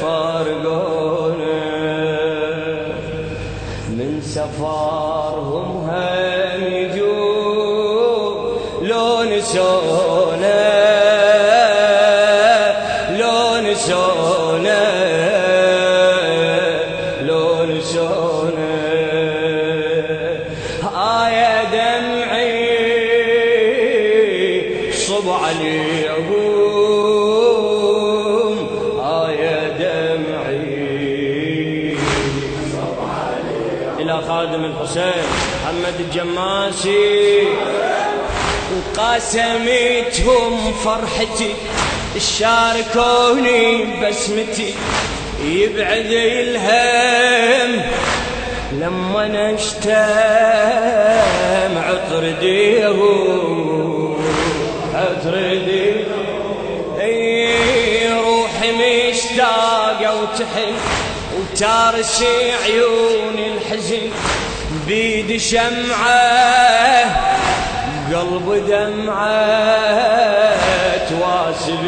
فارقونا من سفرهم هم يجون لو نسونا لو نسونا لو نسونا يا دمعي صب عليهم إلى خادم الحسين محمد الجماسي وقاسمتهم فرحتي شاركوني بسمتي يبعد الهم لما نشتم عطر ديهم عطر ديهم روحي مشتاقة وتحن وتارسي عيون الحزن بيد شمعة قلب دمعة تواسب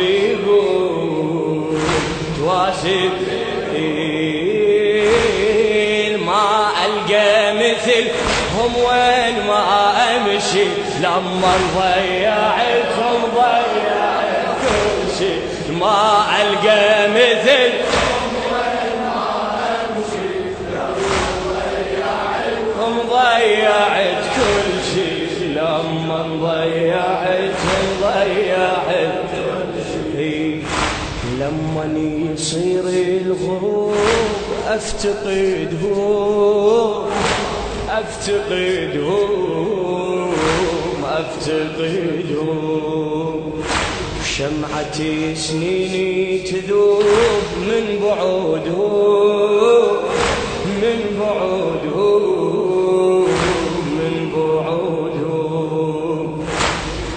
ما ألقى مثلهم وين ما أمشي لما ضيعتهم ضيعت كل شي ما ألقى مثل ضيعت كل شيء لما ضيعت كل شيء لما يصير الغروب افتقدهم شمعتي سنيني تذوب من بعودهم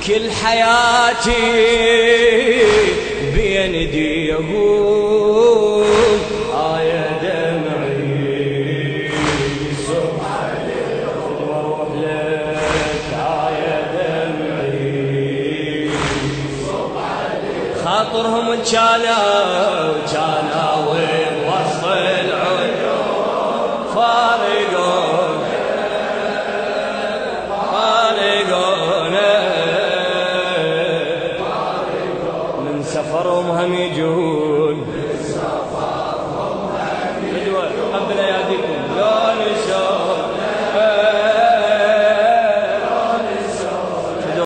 كل حياتي بين ايديهم يا دمعي صب عليهم واروح لك يا دمعي صب عليهم خاطرهم كانوا وين وسط العيون فارقونا سفرهم هم يجون قبل اياديكم